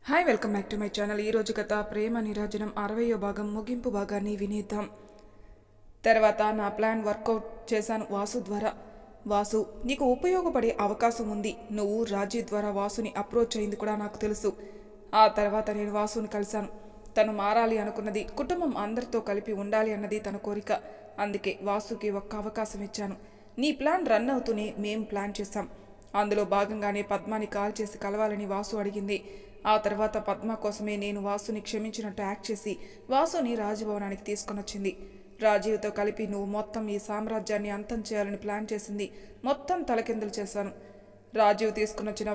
Hi welcome back to my channel. ఈరోజు కథ ప్రేమ నిరాజనం 60వ భాగం ముగింపు భాగాన్ని వినేద్దాం. తర్వాత నా ప్లాన్ వర్కౌట్ చేశాను వాసు ద్వారా. వాసు, నీకు ఉపయోగపడే అవకాశం ఉంది. నువ్వు రాజీ ద్వారా వాసుని అప్రోచ్ అయింది కూడా నాకు తెలుసు. ఆ తర్వాత నేను వాసుని కలిశాను. తను మారాలి అనుకున్నది, కుటుంబం అందరితో కలిపి ఉండాలి అన్నది తన కోరిక. అందుకే వాసుకి ఒక్క అవకాశం ఇచ్చాను. నీ ప్లాన్ రన్ అవుతూనే మేం ప్లాన్ చేశాం. అందులో భాగంగానే పద్మాని కాల్ చేసి కలవాలని వాసు అడిగింది. ఆ తర్వాత పద్మ కోసమే నేను వాసుని క్షమించినట్టు యాక్ట్ చేసి వాసుని రాజభవనానికి తీసుకొనొచ్చింది. రాజీవ్తో కలిపి నువ్వు మొత్తం ఈ సామ్రాజ్యాన్ని అంతం చేయాలని ప్లాన్ చేసింది మొత్తం తలకిందులు చేశాను. రాజీవ్ తీసుకునొచ్చిన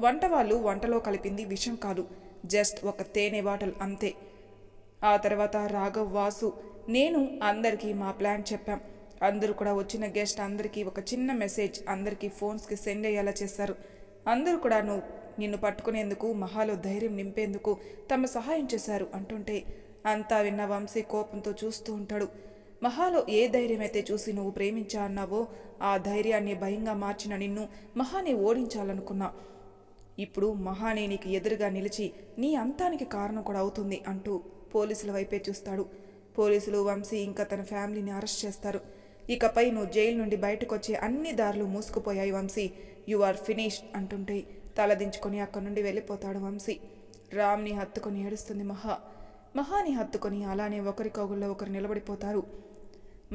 వంట వాళ్ళు వంటలో కలిపింది విషం కాదు, జస్ట్ ఒక తేనె బాటిల్ అంతే. ఆ తర్వాత రాఘవ్, వాసు, నేను అందరికీ మా ప్లాన్ చెప్పాం. అందరూ కూడా వచ్చిన గెస్ట్ అందరికీ ఒక చిన్న మెసేజ్ అందరికీ ఫోన్స్కి సెండ్ అయ్యేలా చేశారు. అందరూ కూడా నిన్ను పట్టుకునేందుకు, మహాలో ధైర్యం నింపేందుకు తమ సహాయం చేశారు అంటుంటే అంతా విన్న వంశీ కోపంతో చూస్తూ ఉంటాడు. మహాలో ఏ ధైర్యం అయితే చూసి నువ్వు ప్రేమించా అన్నావో ఆ ధైర్యాన్ని భయంగా మార్చిన నిన్ను మహాని ఓడించాలనుకున్నా. ఇప్పుడు మహానే నీకు ఎదురుగా నిలిచి నీ అంతానికి కారణం కూడా అవుతుంది అంటూ పోలీసుల వైపే చూస్తాడు. పోలీసులు వంశీ ఇంకా తన ఫ్యామిలీని అరెస్ట్ చేస్తారు. ఇకపై నువ్వు జైలు నుండి బయటకు వచ్చే అన్ని దారులు మూసుకుపోయాయి వంశీ, యు ఆర్ ఫినిష్డ్ అంటుంటే తలదించుకొని అక్కడి నుండి వెళ్ళిపోతాడు వంశీ. రామ్ని హత్తుకొని ఏడుస్తుంది మహాని హత్తుకొని అలానే ఒకరికొగుల్లో ఒకరు నిలబడిపోతారు.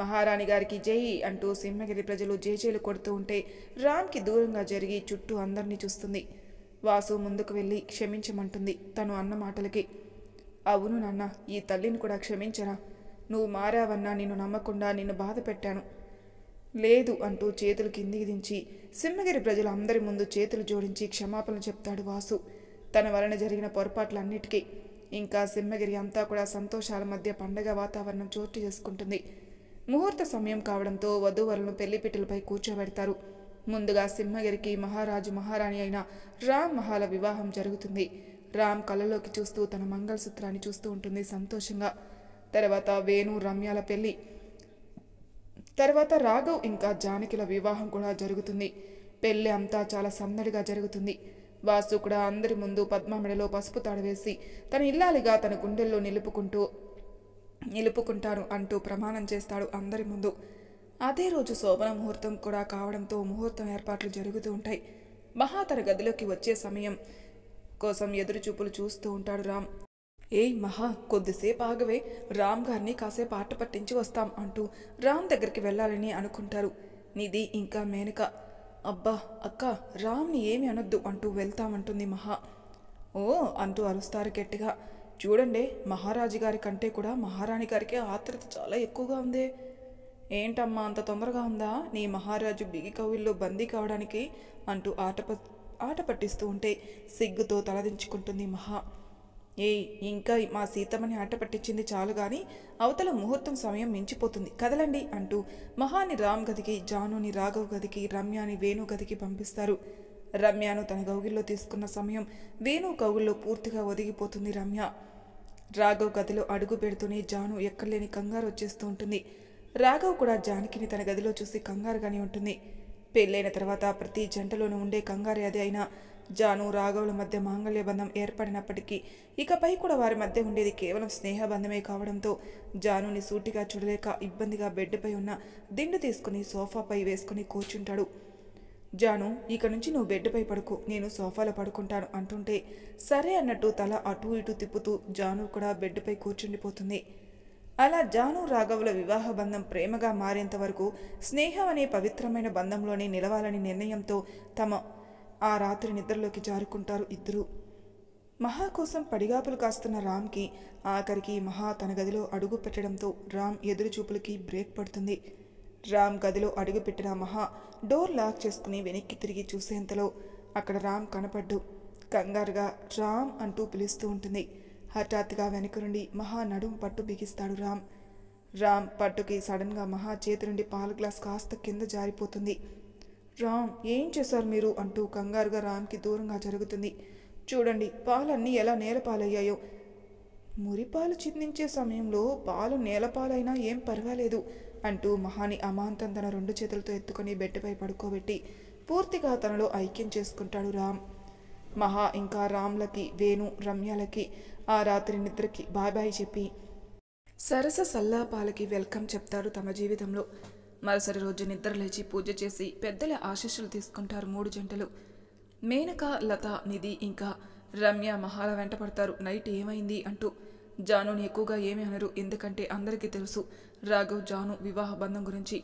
మహారాణి గారికి జై అంటూ సింహగిరి ప్రజలు జేజేలు కొడుతూ ఉంటే రామ్కి దూరంగా జరిగి చుట్టూ అందరినీ చూస్తుంది. వాసు ముందుకు వెళ్ళి క్షమించమంటుంది తను అన్న మాటలకి. అవును నాన్న, ఈ తల్లిని కూడా క్షమించరా? నువ్వు మారావన్నా నిన్ను నమ్మకుండా నిన్ను బాధ పెట్టాను. లేదు అంటూ చేతులు కిందికి దించి సింహగిరి ప్రజలు అందరి ముందు చేతులు జోడించి క్షమాపణలు చెప్తాడు వాసు. తన వలన జరిగిన పొరపాట్లన్నిటికీ. ఇంకా సింహగిరి అంతా కూడా సంతోషాల మధ్య పండగ వాతావరణం చోటు చేసుకుంటుంది. ముహూర్త సమయం కావడంతో వధూవరులను పెళ్లిపీటలపై కూర్చోబెడతారు. ముందుగా సింహగిరికి మహారాజు మహారాణి అయిన రామ్ మహాల వివాహం జరుగుతుంది. రామ్ కళ్ళలోకి చూస్తూ తన మంగళసూత్రాన్ని చూస్తూ ఉంటుంది సంతోషంగా. తర్వాత వేణు రమ్యాల పెళ్లి. తర్వాత రాఘవ్ ఇంకా జానకిల వివాహం కూడా జరుగుతుంది. పెళ్లి అంతా చాలా సందడిగా జరుగుతుంది. వాసు కూడా అందరి ముందు పద్మ మెడలో పసుపు తాడు వేసి తన ఇల్లాలిగా తన గుండెల్లో నిలుపుకుంటాను అంటూ ప్రమాణం చేస్తాడు అందరి ముందు. అదే రోజు శోభన ముహూర్తం కూడా కావడంతో ముహూర్తం ఏర్పాట్లు జరుగుతూ ఉంటాయి. మహా తన గదిలోకి వచ్చే సమయం కోసం ఎదురుచూపులు చూస్తూ ఉంటాడు రామ్. ఏయ్ మహా, కొద్దిసేపు ఆగవే, రామ్ గారిని కాసేపు ఆట పట్టించి వస్తాం అంటూ రామ్ దగ్గరికి వెళ్ళాలని అనుకుంటారు నిధి ఇంకా మేనక. అబ్బా అక్క, రామ్ని ఏమి అనొద్దు అంటూ వెళ్తామంటుంది మహా. ఓ అంటూ అరుస్తారు గట్టిగా. చూడండి, మహారాజు గారి కంటే కూడా మహారాణి గారికి ఆత్రత చాలా ఎక్కువగా ఉందే. ఏంటమ్మా అంత తొందరగా ఉందా నీ మహారాజు బిగి కవిల్లో బందీ కావడానికి అంటూ ఆట పట్టిస్తూ ఉంటే సిగ్గుతో తలదించుకుంటుంది మహా. ఏయ్, ఇంకా మా సీతమ్మని ఆట పట్టించింది చాలు గాని అవతల ముహూర్తం సమయం మించిపోతుంది, కదలండి అంటూ మహాని రామ్ గదికి, జానుని రాఘవ్ గదికి, రమ్యాని వేణు గదికి పంపిస్తారు. రమ్యను తన కౌగిల్లో తీసుకున్న సమయం వేణు కౌగిల్లో పూర్తిగా ఒదిగిపోతుంది రమ్య. రాఘవ్ గదిలో అడుగు పెడుతూనే జాను ఎక్కడలేని కంగారు వచ్చేస్తూ ఉంటుంది. రాఘవ్ కూడా జానకిని తన గదిలో చూసి కంగారుగానే ఉంటుంది. పెళ్ళైన తర్వాత ప్రతి జంటలోనూ ఉండే కంగారే అదే అయినా జాను రాఘవుల మధ్య మాంగళ్య బంధం ఏర్పడినప్పటికీ ఇకపై కూడా వారి మధ్య ఉండేది కేవలం స్నేహబంధమే కావడంతో జానుని సూటిగా చూడలేక ఇబ్బందిగా బెడ్పై ఉన్న దిండు తీసుకుని సోఫాపై వేసుకుని కూర్చుంటాడు. జాను, ఇక నుంచి నువ్వు బెడ్పై పడుకో, నేను సోఫాలో పడుకుంటాను అంటుంటే సరే అన్నట్టు తల అటూ ఇటూ తిప్పుతూ జాను కూడా బెడ్పై కూర్చుండిపోతుంది. అలా జాను రాఘవుల వివాహ బంధం ప్రేమగా మారేంత వరకు స్నేహం అనే పవిత్రమైన బంధంలోనే నిలవాలని నిర్ణయంతో ఆ రాత్రి నిద్రలోకి జారుకుంటారు ఇద్దరు. మహా కోసం పడిగాపులు కాస్తున్న రామ్కి ఆఖరికి మహా తన గదిలో అడుగు పెట్టడంతో రామ్ ఎదురుచూపులకి బ్రేక్ పడుతుంది. రామ్ గదిలో అడుగుపెట్టిన మహా డోర్ లాక్ చేసుకుని వెనక్కి తిరిగి చూసేంతలో అక్కడ రామ్ కనపడ్డు. కంగారుగా రామ్ అంటూ పిలుస్తూ ఉంటుంది. హఠాత్తుగా వెనక నుండి మహా నడుం పట్టు బిగిస్తాడు రామ్ పట్టుకి సడన్గా మహా చేతి నుండి పాల గ్లాస్ కాస్త కింద జారిపోతుంది. రామ్, ఏం చేశారు మీరు అంటూ కంగారుగా రామ్కి దూరంగా జరుగుతుంది. చూడండి, పాలన్నీ ఎలా నేలపాలయ్యాయో. మురిపాలు చిందించే సమయంలో పాలు నేలపాలైనా ఏం పర్వాలేదు అంటూ మహాని అమాంతం తన 2 చేతులతో ఎత్తుకొని బెడ్పై పడుకోబెట్టి పూర్తిగా తనలో ఐక్యం చేసుకుంటాడు రామ్. మహా ఇంకా రామ్లకి, వేణు, రమ్యలకి ఆ రాత్రి నిద్రకి బాయ్ బాయ్ చెప్పి సరస సల్లాపాలకి వెల్కమ్ చెప్తారు తమ జీవితంలో. మరుసటి రోజు నిద్ర లేచి పూజ చేసి పెద్దల ఆశీస్సులు తీసుకుంటారు 3 జంటలు. మేనక, లత, నిధి ఇంకా రమ్య మహాల వెంట పడతారు నైట్ ఏమైంది అంటూ. జానుని ఎక్కువగా ఏమీ అనరు, ఎందుకంటే అందరికీ తెలుసు రాఘవ్ జాను వివాహ బంధం గురించి.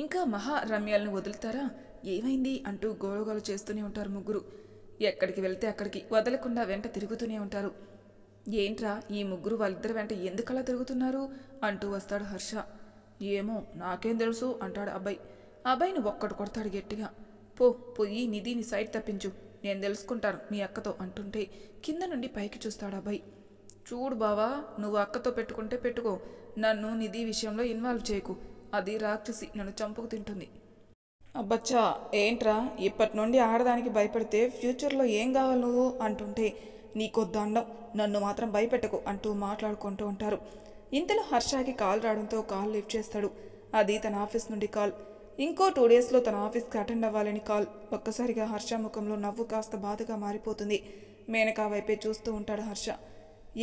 ఇంకా మహా రమ్యలను వదులుతారా, ఏమైంది అంటూ గోలగోల చేస్తూనే ఉంటారు ముగ్గురు. ఎక్కడికి వెళ్తే అక్కడికి వదలకుండా వెంట తిరుగుతూనే ఉంటారు. ఏంట్రా ఈ ముగ్గురు వాళ్ళిద్దరి వెంట ఎందుకలా తిరుగుతున్నారు అంటూ వస్తాడు హర్ష. ఏమో నాకేం తెలుసు అంటాడు అబ్బాయి. అబ్బాయిని ఒక్కడు కొడతాడు గట్టిగా. పోయి నిధిని సైడ్ తప్పించు, నేను తెలుసుకుంటాను మీ అక్కతో అంటుంటే కింద నుండి పైకి చూస్తాడు అబ్బాయి. చూడు బావా, నువ్వు అక్కతో పెట్టుకుంటే పెట్టుకో, నన్ను నిధి విషయంలో ఇన్వాల్వ్ చేయకు, అది రాక్షసి, నన్ను చంపుకు తింటుంది. అబ్బచ్చా ఏంట్రా, ఇప్పటి నుండి ఆడదానికి భయపడితే ఫ్యూచర్లో ఏం కావాలి నువ్వు అంటుంటే నీకో దండం, నన్ను మాత్రం భయపెట్టకు అంటూ మాట్లాడుకుంటూ ఉంటారు. ఇంతలో హర్షకి కాల్ రావడంతో కాల్ లిఫ్ట్ చేస్తాడు. అది తన ఆఫీస్ నుండి కాల్. ఇంకో 2 డేస్లో తన ఆఫీస్కి అటెండ్ అవ్వాలని కాల్. ఒక్కసారిగా హర్ష ముఖంలో నవ్వు కాస్త బాధగా మారిపోతుంది. మేనకా వైపే చూస్తూ ఉంటాడు హర్ష.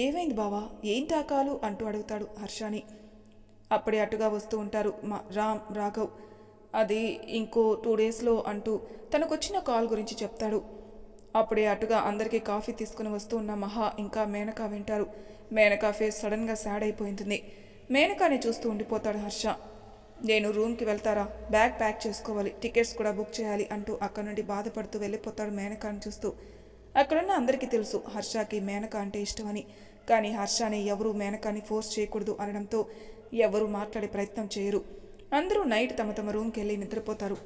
ఏమైంది బావా, ఏంటా కాలు అంటూ అడుగుతాడు హర్షని. అప్పుడే అటుగా వస్తూ ఉంటారు రామ్, రాఘవ్. అది ఇంకో 2 డేస్లో అంటూ తనకొచ్చిన కాల్ గురించి చెప్తాడు. అప్పుడే అటుగా అందరికీ కాఫీ తీసుకుని వస్తూ ఉన్న మహా ఇంకా మేనకా వింటారు. మేనకా ఫేస్ సడన్గా సాడ్ అయిపోయింది. మేనకాని చూస్తూ ఉండిపోతాడు హర్ష. నేను రూమ్కి వెళ్తారా, బ్యాగ్ ప్యాక్ చేసుకోవాలి, టికెట్స్ కూడా బుక్ చేయాలి అంటూ అక్కడ నుండి బాధపడుతూ వెళ్ళిపోతాడు మేనకాని చూస్తూ. అక్కడున్న అందరికీ తెలుసు హర్షకి మేనక అంటే ఇష్టమని. కానీ హర్షని ఎవరూ మేనకాని ఫోర్స్ చేయకూడదు అనడంతో ఎవరూ మాట్లాడే ప్రయత్నం చేయరు. అందరూ నైట్ తమ తమ రూమ్కి వెళ్ళి నిద్రపోతారు.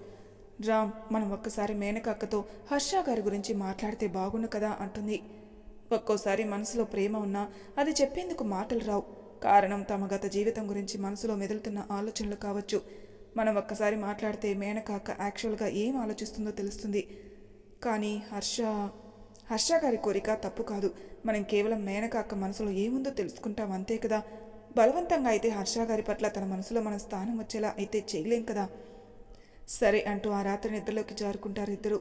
రామ్, మనం ఒక్కసారి మేనక అక్కతో హర్ష గారి గురించి మాట్లాడితే బాగుండు కదా అంటుంది. ఒక్కోసారి మనసులో ప్రేమ ఉన్నా అది చెప్పేందుకు మాటలు రావు. కారణం తమ గత జీవితం గురించి మనసులో మెదులుతున్న ఆలోచనలు కావచ్చు. మనం ఒక్కసారి మాట్లాడితే మేనక అక్క యాక్చువల్గా ఏం ఆలోచిస్తుందో తెలుస్తుంది. కానీ హర్ష గారి కోరిక తప్పు కాదు. మనం కేవలం మేనక అక్క మనసులో ఏముందో తెలుసుకుంటాం అంతే కదా. బలవంతంగా అయితే హర్ష గారి పట్ల తన మనసులో మన స్థానం వచ్చేలా అయితే చేయలేం కదా. సరే అంటూ ఆ రాత్రి నిద్రలోకి జారుకుంటారు ఇద్దరు.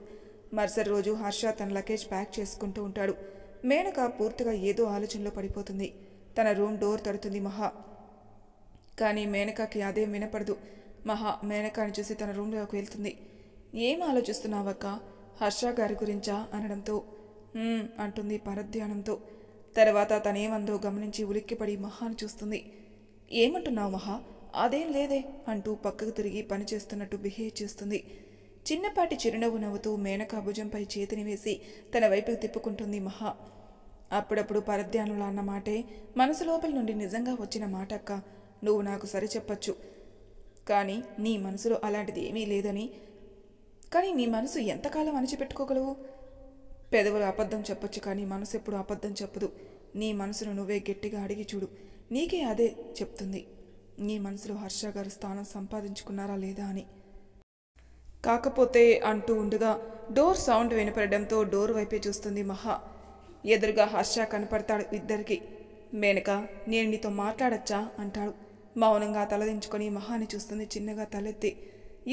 మరుసటి రోజు హర్ష తన లగేజ్ ప్యాక్ చేసుకుంటూ ఉంటాడు. మేనక పూర్తిగా ఏదో ఆలోచనలో పడిపోతుంది. తన రూమ్ డోర్ తడుతుంది మహా. కానీ మేనకకి అదేం వినపడదు. మహా మేనకాని చూసి తన రూమ్లోకి వెళ్తుంది. ఏం ఆలోచిస్తున్నావక్క, హర్ష గారి గురించా అనడంతో అంటుంది పరధ్యానంతో. తర్వాత తనేమందో గమనించి ఉలిక్కిపడి మహాను చూస్తుంది. ఏమంటున్నావు మహా, అదేం లేదే అంటూ పక్కకు తిరిగి పనిచేస్తున్నట్టు బిహేవ్ చేస్తుంది. చిన్నపాటి చిరునవ్వు నవ్వుతూ మేనకా భుజంపై చేతిని వేసి తన వైపుకు తిప్పుకుంటుంది మహా. అప్పుడప్పుడు పరధ్యానంలో అన్న మాటే మనసు లోపల నుండి నిజంగా వచ్చిన మాట అక్క, నువ్వు నాకు సరి చెప్పచ్చు. కానీ నీ మనసులో అలాంటిది ఏమీ లేదని. కానీ నీ మనసు ఎంతకాలం అణిచిపెట్టుకోగలవు? పెదవులు అబద్ధం చెప్పొచ్చు కానీ మనసు ఎప్పుడు అబద్ధం చెప్పదు. నీ మనసును నువ్వే గట్టిగా అడిగి చూడు, నీకే అదే చెప్తుంది. నీ మనసులో హర్ష గారు స్థానం సంపాదించుకున్నారా లేదా అని. కాకపోతే అంటూ ఉండగా డోర్ సౌండ్ వినపడడంతో డోర్ వైపే చూస్తుంది మహా. ఎదురుగా హర్ష కనపడతాడు ఇద్దరికి. మేనక, నేను నీతో మాట్లాడచ్చా అంటాడు. మౌనంగా తలదించుకొని మహాని చూస్తుంది చిన్నగా తలెత్తి.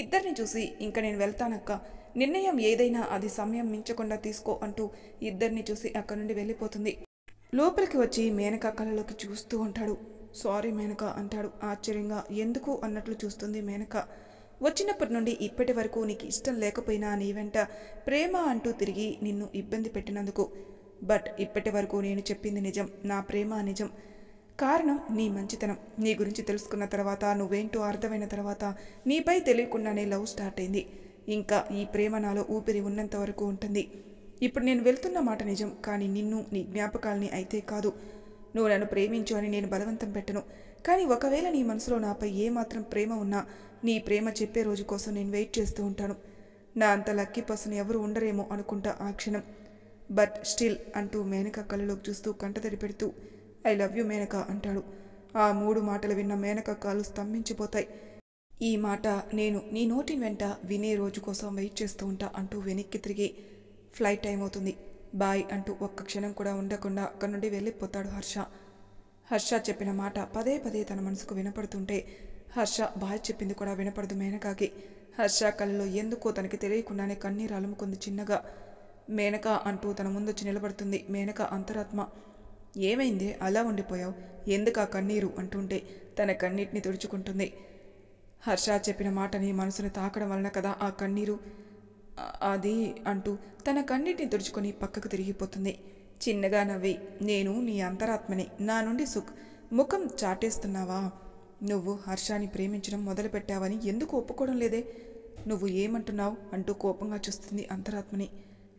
ఇద్దరిని చూసి ఇంక నేను వెళ్తానక్క, నిర్ణయం ఏదైనా అది సమయం మించకుండా తీసుకో అంటూ ఇద్దరిని చూసి అక్కడి నుండి వెళ్ళిపోతుంది. లోపలికి వచ్చి మేనక కళ్ళలోకి చూస్తూ ఉంటాడు. సారీ మేనక అంటాడు ఆశ్చర్యంగా. ఎందుకు అన్నట్లు చూస్తుంది మేనక. వచ్చినప్పటి నుండి ఇప్పటి వరకు నీకు ఇష్టం లేకపోయినా నీ వెంట ప్రేమ అంటూ తిరిగి నిన్ను ఇబ్బంది పెట్టినందుకు. బట్ ఇప్పటి వరకు నేను చెప్పింది నిజం, నా ప్రేమ నిజం. కారణం నీ మంచితనం. నీ గురించి తెలుసుకున్న తర్వాత, నువ్వేంటో అర్థమైన తర్వాత నీపై తెలియకుండానే లవ్ స్టార్ట్ అయింది. ఇంకా ఈ ప్రేమ నాలో ఊపిరి ఉన్నంత వరకు ఉంటుంది. ఇప్పుడు నేను వెళ్తున్న మాట నిజం, కానీ నిన్ను, నీ జ్ఞాపకాల్ని అయితే కాదు. నువ్వు నన్ను ప్రేమించు అని నేను బలవంతం పెట్టను. కానీ ఒకవేళ నీ మనసులో నాపై ఏమాత్రం ప్రేమ ఉన్నా నీ ప్రేమ చెప్పే రోజు కోసం నేను వెయిట్ చేస్తూ ఉంటాను. నా అంత లక్కీ పర్సన్ ఎవరు ఉండరేమో అనుకుంటా ఆ క్షణం. బట్ స్టిల్ అంటూ మేనక కళ్ళలోకి చూస్తూ కంటతడి పెడుతూ ఐ లవ్ యూ మేనక అంటాడు. ఆ 3 మాటలు విన్న మేనక కాళ్ళు స్తంభించిపోతాయి. ఈ మాట నేను నీ నోటి వెంట వినే రోజు కోసం వెయిట్ చేస్తూ ఉంటా అంటూ వెనక్కి తిరిగి ఫ్లైట్ టైం అవుతుంది, బాయ్ అంటూ ఒక్క క్షణం కూడా ఉండకుండా అక్కడి నుండి వెళ్ళిపోతాడు హర్ష. హర్ష చెప్పిన మాట పదే పదే తన మనసుకు వినపడుతుంటే హర్ష బాయ్ చెప్పింది కూడా వినపడదు మేనకాకి. హర్ష కళ్ళలో ఎందుకో తనకి తెలియకుండానే కన్నీరు అలుముకుంది చిన్నగా. మేనక అంటూ తన ముందొచ్చి నిలబడుతుంది. మేనక అంతరాత్మ. ఏమైందే అలా ఉండిపోయావు, ఎందుకు ఆ కన్నీరు అంటుంటే తన కన్నీటిని తుడుచుకుంటుంది. హర్ష చెప్పిన మాటని మనసుని తాకడం వలన కదా ఆ కన్నీరు, అది అంటూ తన కన్నీటిని తుడుచుకొని పక్కకు తిరిగిపోతుంది. చిన్నగా నవ్వి, నేను నీ అంతరాత్మని, నా నుండి ముఖం చాటేస్తున్నావా? నువ్వు హర్షాని ప్రేమించడం మొదలుపెట్టావని ఎందుకు ఒప్పుకోవడం లేదే? నువ్వు ఏమంటున్నావు అంటూ కోపంగా చూస్తుంది అంతరాత్మని.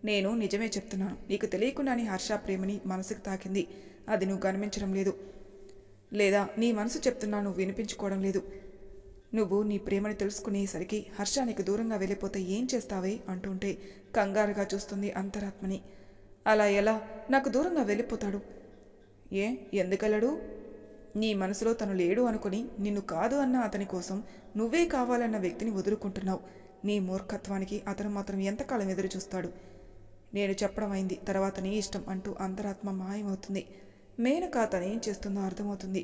నేను నిజమే చెప్తున్నాను. నీకు తెలియకుండానే హర్ష ప్రేమని మనసుకు తాకింది. అది నువ్వు గమనించడం లేదు, లేదా నీ మనసు చెప్తున్నా నువ్వు వినిపించుకోవడం లేదు. నువ్వు నీ ప్రేమని తెలుసుకునేసరికి హర్ష నీకు దూరంగా వెళ్ళిపోతే ఏం చేస్తావే అంటుంటే కంగారుగా చూస్తుంది అంతరాత్మని. అలా ఎలా నాకు దూరంగా వెళ్ళిపోతాడు? ఎందుకెళ్ళడు? నీ మనసులో తను లేడు అనుకుని నిన్ను కాదు అన్న అతని కోసం నువ్వే కావాలన్న వ్యక్తిని వదులుకుంటున్నావు. నీ మూర్ఖత్వానికి అతను మాత్రం ఎంతకాలం ఎదురు చూస్తాడు? నేను చెప్పడం అయింది, తర్వాత నీ ఇష్టం అంటూ అంతరాత్మ మాయమవుతుంది. మేనక తనేం చేస్తుందో అర్థమవుతుంది.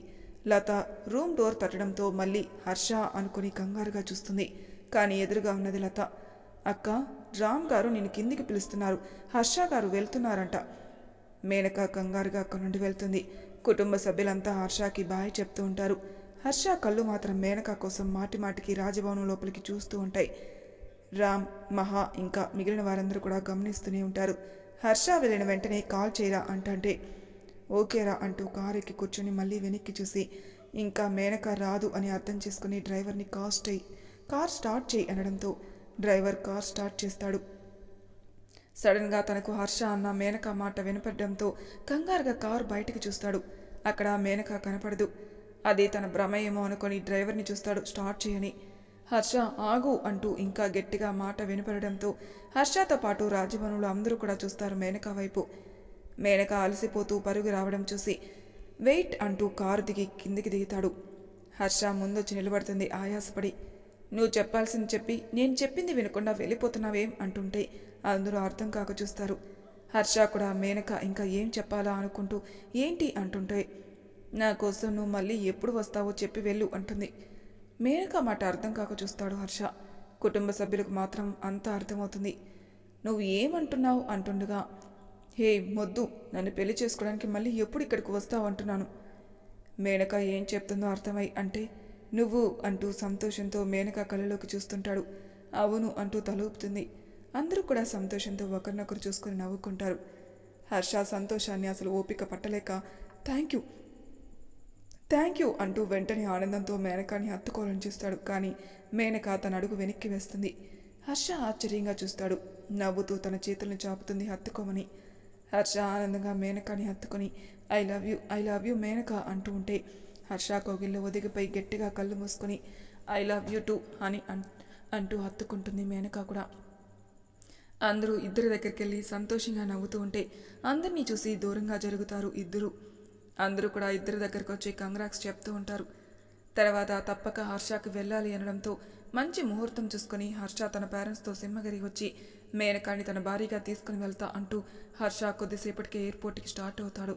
లత రూమ్ డోర్ తట్టడంతో మళ్ళీ హర్ష అనుకుని కంగారుగా చూస్తుంది. కానీ ఎదురుగా ఉన్నది లత. అక్క, రామ్ గారు నిన్ను కిందికి పిలుస్తున్నారు, హర్ష గారు వెళ్తున్నారంట. మేనక కంగారుగా అక్కడి నుండి వెళ్తుంది. కుటుంబ సభ్యులంతా హర్షకి బాయ్ చెప్తూ ఉంటారు. హర్ష కళ్ళు మాత్రం మేనక కోసం మాటిమాటికి రాజభవనం లోపలికి చూస్తూ ఉంటాయి. రామ్, మహా ఇంకా మిగిలిన వారందరూ కూడా గమనిస్తూనే ఉంటారు. హర్ష వెళ్ళిన వెంటనే కాల్ చేయరా అంటే ఓకేరా అంటూ కారు ఎక్కి కూర్చొని మళ్ళీ వెనక్కి చూసి ఇంకా మేనక రాదు అని అర్థం చేసుకుని డ్రైవర్ని కార్ స్టార్ట్ చేయి అనడంతో డ్రైవర్ కార్ స్టార్ట్ చేస్తాడు. సడన్గా తనకు హర్ష అన్న మేనక మాట వినపడడంతో కంగారుగా కారు బయటికి చూస్తాడు. అక్కడ మేనక కనపడదు. అది తన భ్రమయేమో అనుకొని డ్రైవర్ని చూస్తాడు స్టార్ట్ చేయని. హర్ష ఆగు అంటూ ఇంకా గట్టిగా మాట వినపడడంతో హర్షతో పాటు రాజభవనంలో అందరూ కూడా చూస్తారు మేనక వైపు. మేనక అలసిపోతూ పరుగు రావడం చూసి వెయిట్ అంటూ కారు దిగి కిందికి దిగుతాడు. హర్ష ముందొచ్చి నిలబడుతుంది ఆయాసపడి. నువ్వు చెప్పాల్సింది చెప్పి నేను చెప్పింది వినకుండా వెళ్ళిపోతున్నావేం అంటుంటే అందరూ అర్థం కాక చూస్తారు. హర్ష కూడా మేనక ఇంకా ఏం చెప్పాలా అనుకుంటూ ఏంటి అంటుంటే నా కోసం నువ్వు మళ్ళీ ఎప్పుడు వస్తావో చెప్పి వెళ్ళు అంటుంది. మేనక మాట అర్థం కాక చూస్తాడు హర్ష. కుటుంబ సభ్యులకు మాత్రం అంతా అర్థమవుతుంది. నువ్వు ఏమంటున్నావు అంటుండగా, హే మొద్దు, నన్ను పెళ్లి చేసుకోవడానికి మళ్ళీ ఎప్పుడు ఇక్కడికి వస్తావు అంటున్నాను. మేనక ఏం చెప్తుందో అర్థమై అంటే నువ్వు అంటూ సంతోషంతో మేనక కళ్ళలోకి చూస్తుంటాడు. అవును అంటూ తలూపుతుంది. అందరూ కూడా సంతోషంతో ఒకరినొకరు చూసుకొని నవ్వుకుంటారు. హర్ష సంతోషాన్ని అసలు ఓపిక పట్టలేక థ్యాంక్ యూ అంటూ వెంటనే ఆనందంతో మేనకాని హత్తుకోవాలని చూస్తాడు. కానీ మేనక తన అడుగు వెనక్కి వేస్తుంది. హర్ష ఆశ్చర్యంగా చూస్తాడు. నవ్వుతూ తన చేతులను చాపుతుంది హత్తుకోమని. హర్ష ఆనందంగా మేనకాని హత్తుకొని ఐ లవ్ యూ మేనక అంటూ ఉంటే హర్ష కోగిల్లో ఒదిగిపై గట్టిగా కళ్ళు మూసుకొని ఐ లవ్ యూ టూ అని అంటూ హత్తుకుంటుంది మేనక కూడా. అందరూ ఇద్దరి దగ్గరికి వెళ్ళి సంతోషంగా నవ్వుతూ ఉంటే అందరినీ చూసి దూరంగా జరుగుతారు ఇద్దరు. అందరూ కూడా ఇద్దరి దగ్గరకు వచ్చి కంగ్రాట్స్ చెప్తూ ఉంటారు. తర్వాత తప్పక హర్షకి వెళ్ళాలి అనడంతో మంచి ముహూర్తం చూసుకొని హర్ష తన పేరెంట్స్తో సింహగిరి వచ్చి మేనకాని తన భారీగా తీసుకుని వెళ్తా అంటూ హర్ష కొద్దిసేపటికే ఎయిర్పోర్ట్కి స్టార్ట్ అవుతాడు.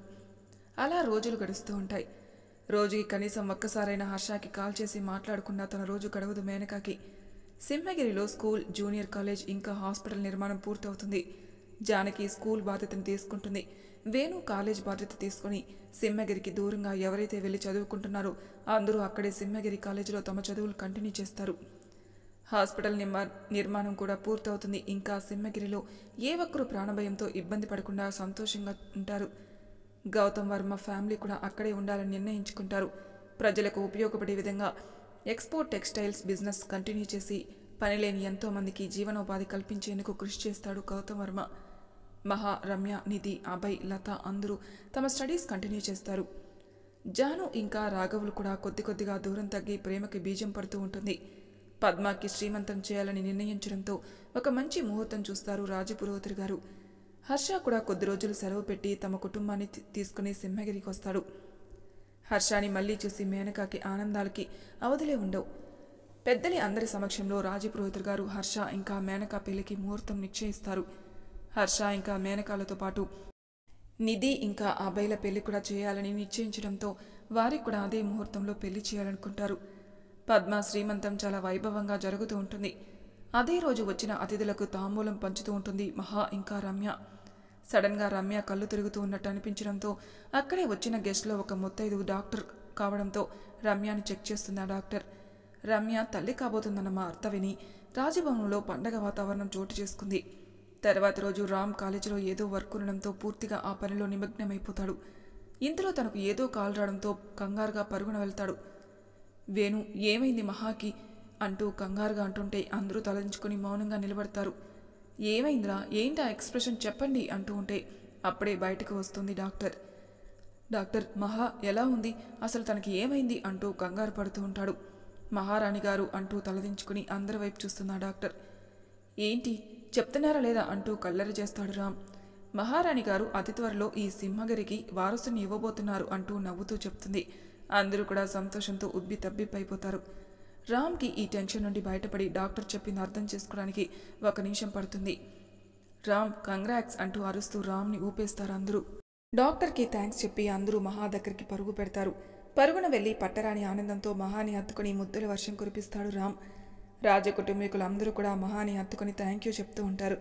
అలా రోజులు గడుస్తూ ఉంటాయి. రోజుకి కనీసం ఒక్కసారైనా హర్షకి కాల్ చేసి మాట్లాడకుండా తన రోజు గడవదు మేనకాకి. సింహగిరిలో స్కూల్, జూనియర్ కాలేజ్ ఇంకా హాస్పిటల్ నిర్మాణం పూర్తవుతుంది. జానకి స్కూల్ బాధ్యతను తీసుకుంటుంది. వేణు కాలేజ్ బాధ్యత తీసుకుని సింహగిరికి దూరంగా ఎవరైతే వెళ్ళి చదువుకుంటున్నారో అందరూ అక్కడే సింహగిరి కాలేజీలో తమ చదువులు కంటిన్యూ చేస్తారు. హాస్పిటల్ నిర్మాణం కూడా పూర్తవుతుంది. ఇంకా సింహగిరిలో ఏ ఒక్కరూ ప్రాణభయంతో ఇబ్బంది పడకుండా సంతోషంగా ఉంటారు. గౌతమ్ వర్మ ఫ్యామిలీ కూడా అక్కడే ఉండాలని నిర్ణయించుకుంటారు. ప్రజలకు ఉపయోగపడే విధంగా ఎక్స్పోర్ట్ టెక్స్టైల్స్ బిజినెస్ కంటిన్యూ చేసి పనిలేని ఎంతోమందికి జీవనోపాధి కల్పించేందుకు కృషి చేస్తాడు గౌతమ్ వర్మ. మహా, రమ్య, నిధి, అభయ్, లత అందరూ తమ స్టడీస్ కంటిన్యూ చేస్తారు. జాను ఇంకా రాఘవులు కూడా కొద్దిగా దూరం తగ్గి ప్రేమకి బీజం పడుతూ ఉంటుంది. పద్మకి శ్రీమంతం చేయాలని నిర్ణయించడంతో ఒక మంచి ముహూర్తం చూస్తారు రాజపురోహితుడు గారు. హర్ష కూడా కొద్ది రోజులు సెలవు పెట్టి తమ కుటుంబాన్ని తీసుకుని సింహగిరికి వస్తాడు. హర్షాని మళ్లీ చూసి మేనకాకి ఆనందాలకి అవధులే ఉండవు. పెద్దలి అందరి సమక్షంలో రాజపురోహితుడు గారు హర్ష ఇంకా మేనకా పెళ్లికి ముహూర్తం నిశ్చయిస్తారు. హర్ష ఇంకా మేనకాలతో పాటు నిధి ఇంకా అభయ్ల పెళ్లి కూడా చేయాలని నిశ్చయించడంతో వారికి కూడా అదే ముహూర్తంలో పెళ్లి చేయాలనుకుంటారు. పద్మ శ్రీమంతం చాలా వైభవంగా జరుగుతూ ఉంటుంది. అదే రోజు వచ్చిన అతిథులకు తాంబూలం పంచుతూ ఉంటుంది మహా ఇంకా రమ్య. సడన్గా రమ్య కళ్ళు తిరుగుతూ ఉన్నట్టు అనిపించడంతో అక్కడే వచ్చిన గెస్ట్లో ఒక ముత్తైదువు డాక్టర్ కావడంతో రమ్యని చెక్ చేస్తుంది ఆ డాక్టర్. రమ్య తల్లి కాబోతుందన్న వార్త విని రాజభవనంలో పండగ వాతావరణం చోటు చేసుకుంది. తర్వాత రోజు రామ్ కాలేజీలో ఏదో వర్క్ ఉండడంతో పూర్తిగా ఆ పనిలో నిమగ్నమైపోతాడు. ఇంతలో తనకు ఏదో కాల్ రావడంతో కంగారుగా పరుగున వెళ్తాడు. వేణు ఏమైంది మహాకి అంటూ కంగారుగా అంటుంటే అందరూ తలంచుకుని మౌనంగా నిలబడతారు. ఏమైందిరా, ఏంటా ఎక్స్ప్రెషన్ చెప్పండి అంటూ ఉంటే అప్పుడే బయటకు వస్తుంది డాక్టర్. డాక్టర్ మహా ఎలా ఉంది, అసలు తనకి ఏమైంది అంటూ కంగారు పడుతూ ఉంటాడు. మహారాణి గారు అంటూ తలదించుకుని అందరి వైపు చూస్తున్న డాక్టర్. ఏంటి చెప్తున్నారా లేదా అంటూ కల్లరి చేస్తాడు రామ్. మహారాణి గారు అతి త్వరలో ఈ సింహగిరికి వారసుని ఇవ్వబోతున్నారు అంటూ నవ్వుతూ చెప్తుంది. అందరూ కూడా సంతోషంతో ఉబ్బి తబ్బిబ్బైపోతారు. రామ్కి ఈ టెన్షన్ నుండి బయటపడి డాక్టర్ చెప్పింది అర్థం చేసుకోవడానికి 1 నిమిషం పడుతుంది. రామ్ కంగ్రాట్స్ అంటూ అరుస్తూ రామ్ని ఊపేస్తారు అందరూ. డాక్టర్కి థ్యాంక్స్ చెప్పి అందరూ మహా దగ్గరికి పరుగు పెడతారు. పరుగున వెళ్లి పట్టరాని ఆనందంతో మహాని హత్తుకుని ముద్దుల వర్షం కురిపిస్తాడు రామ్. రాజకుటుంబీకులందరూ కూడా మహాని హత్తుకుని థ్యాంక్ యూ చెప్తూ ఉంటారు.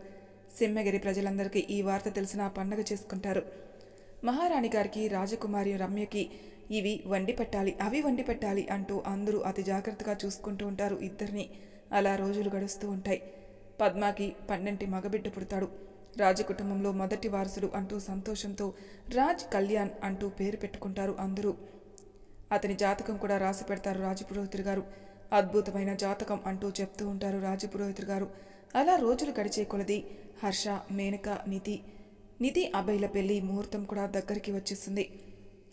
సింహగిరి ప్రజలందరికీ ఈ వార్త తెలిసిన పండగ చేసుకుంటారు. మహారాణి గారికి రాజకుమారి రమ్యకి ఇవి వండి పెట్టాలి, అవి వండి పెట్టాలి అంటూ అందరూ అతి జాగ్రత్తగా చూసుకుంటూ ఉంటారు ఇద్దరిని. అలా రోజులు గడుస్తూ ఉంటాయి. పద్మాకి 12 మగబిడ్డ పుడతాడు. రాజకుటుంబంలో మొదటి వారసుడు అంటూ సంతోషంతో రాజ్ కళ్యాణ్ అంటూ పేరు పెట్టుకుంటారు అందరూ. అతని జాతకం కూడా రాసి పెడతారు రాజపురోహితుడు గారు. అద్భుతమైన జాతకం అంటూ చెప్తూ ఉంటారు రాజపురోహితుడు గారు. అలా రోజులు గడిచే కొలది హర్ష, మేనక, నిధి అభయ్ల పెళ్లి ముహూర్తం కూడా దగ్గరికి వచ్చేస్తుంది.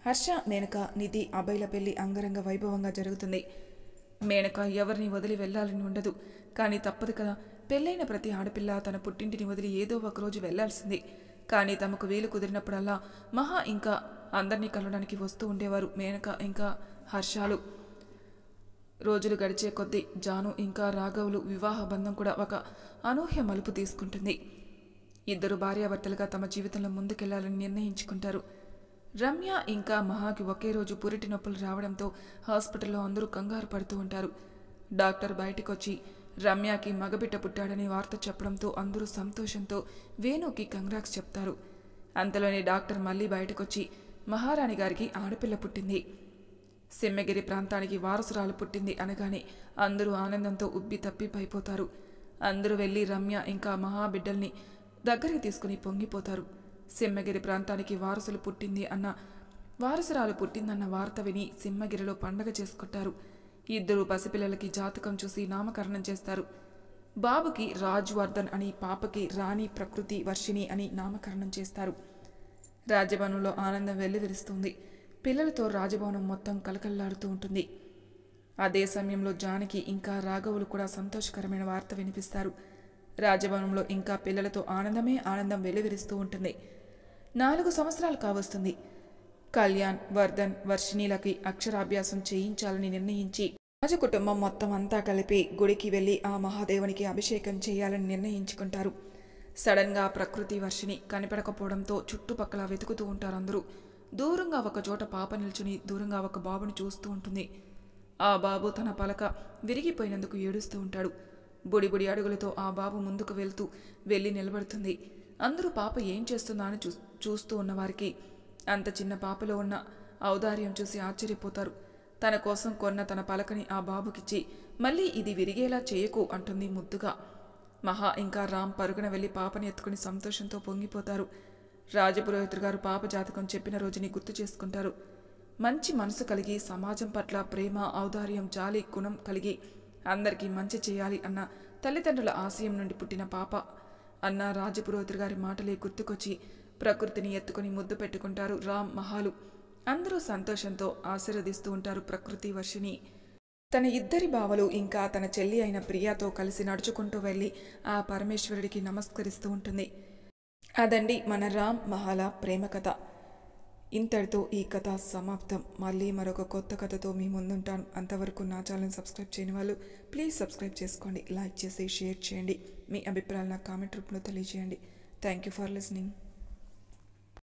హర్ష, మేనక, నిధి అభయ్ల పెళ్లి అంగరంగ వైభవంగా జరుగుతుంది. మేనక ఎవరిని వదిలి వెళ్లాలని ఉండదు, కానీ తప్పదు కదా. పెళ్ళైన ప్రతి ఆడపిల్ల తన పుట్టింటిని వదిలి ఏదో ఒకరోజు వెళ్లాల్సింది. కానీ తమకు వీలు కుదిరినప్పుడల్లా మహా ఇంకా అందరినీ కలవడానికి వస్తూ ఉండేవారు మేనక ఇంకా హర్షాలు. రోజులు గడిచే కొద్దీ జాను ఇంకా రాఘవులు వివాహ బంధం కూడా ఒక అనూహ్య మలుపు తీసుకుంటుంది. ఇద్దరు భార్యాభర్తలుగా తమ జీవితంలో ముందుకెళ్లాలని నిర్ణయించుకుంటారు. రమ్య ఇంకా మహాకి ఒకే రోజు పురిటి నొప్పులు రావడంతో హాస్పిటల్లో అందరూ కంగారు పడుతూ ఉంటారు. డాక్టర్ బయటకొచ్చి రమ్యకి మగబిడ్డ పుట్టాడని వార్త చెప్పడంతో అందరూ సంతోషంతో వేణుకి కంగ్రాట్స్ చెప్తారు. అంతలోనే డాక్టర్ మళ్ళీ బయటకొచ్చి మహారాణి గారికి ఆడపిల్ల పుట్టింది, సింహగిరి ప్రాంతానికి వారసురాలు పుట్టింది అనగానే అందరూ ఆనందంతో ఉబ్బి తప్పిపైపోతారు. అందరూ వెళ్ళి రమ్య ఇంకా మహాబిడ్డల్ని దగ్గరికి తీసుకుని పొంగిపోతారు. సింహగిరి ప్రాంతానికి వారసురాలు పుట్టిందన్న వార్త విని సింహగిరిలో పండగ చేసుకుంటారు. ఇద్దరు పసిపిల్లలకి జాతకం చూసి నామకరణం చేస్తారు. బాబుకి రాజ్వర్ధన్ అని, పాపకి రాణి ప్రకృతి వర్షిణి అని నామకరణం చేస్తారు. రాజభవనంలో ఆనందం వెల్లివిరుస్తుంది. పిల్లలతో రాజభవనం మొత్తం కలకల్లాడుతూ ఉంటుంది. అదే సమయంలో జానకి ఇంకా రాఘవులు కూడా సంతోషకరమైన వార్త వినిపిస్తారు. రాజభవనంలో ఇంకా పిల్లలతో ఆనందమే ఆనందం వెల్లివిరుస్తూ ఉంటుంది. 4 సంవత్సరాలు కావస్తుంది. కళ్యాణ్, వర్ధన్, వర్షిణీలకి అక్షరాభ్యాసం చేయించాలని నిర్ణయించి రాజకుటుంబం మొత్తం అంతా కలిపి గుడికి వెళ్లి ఆ మహాదేవునికి అభిషేకం చేయాలని నిర్ణయించుకుంటారు. సడన్గా ప్రకృతి వర్షిణి కనిపెడకపోవడంతో చుట్టుపక్కల వెతుకుతూ ఉంటారు అందరూ. దూరంగా ఒక చోట పాప నిల్చుని దూరంగా ఒక బాబుని చూస్తూ ఉంటుంది. ఆ బాబు తన పలక విరిగిపోయినందుకు ఏడుస్తూ ఉంటాడు. బుడిబుడి అడుగులతో ఆ బాబు ముందుకు వెళ్ళి నిలబడుతుంది. అందరూ పాప ఏం చేస్తుందా అని చూస్తూ ఉన్నవారికి అంత చిన్న పాపలో ఉన్న ఔదార్యం చూసి ఆశ్చర్యపోతారు. తన కోసం కొన్న తన పలకని ఆ బాబుకిచ్చి మళ్ళీ ఇది విరిగేలా చేయకు అంటుంది ముద్దుగా. మహా ఇంకా రామ్ పరుగున వెళ్లి పాపని ఎత్తుకుని సంతోషంతో పొంగిపోతారు. రాజపురోహితుడు గారు పాప జాతకం చెప్పిన రోజుని గుర్తు చేసుకుంటారు. మంచి మనసు కలిగి సమాజం పట్ల ప్రేమ, ఔదార్యం, జాలి గుణం కలిగి అందరికీ మంచి చేయాలి అన్న తల్లిదండ్రుల ఆశయం నుండి పుట్టిన పాప అన్న రాజపురోహితుడు గారి మాటలే గుర్తుకొచ్చి ప్రకృతిని ఎత్తుకుని ముద్దు పెట్టుకుంటారు రామ్, మహాలు. అందరూ సంతోషంతో ఆశీర్వదిస్తూ ఉంటారు ప్రకృతి వర్షిని. తన ఇద్దరి బావలు ఇంకా తన చెల్లి అయిన ప్రియాతో కలిసి నడుచుకుంటూ వెళ్ళి ఆ పరమేశ్వరుడికి నమస్కరిస్తూ ఉంటుంది. అదండి మన రామ్ మహాల ప్రేమ కథ. ఇంతటితో ఈ కథ సమాప్తం. మళ్ళీ మరొక కొత్త కథతో మీ ముందుంటాను. అంతవరకు నా ఛానల్ సబ్స్క్రైబ్ చేయని వాళ్ళు ప్లీజ్ సబ్స్క్రైబ్ చేసుకోండి, లైక్ చేసి షేర్ చేయండి. మీ అభిప్రాయాలు నాకు కామెంట్ రూపంలో తెలియజేయండి. Thank you for listening.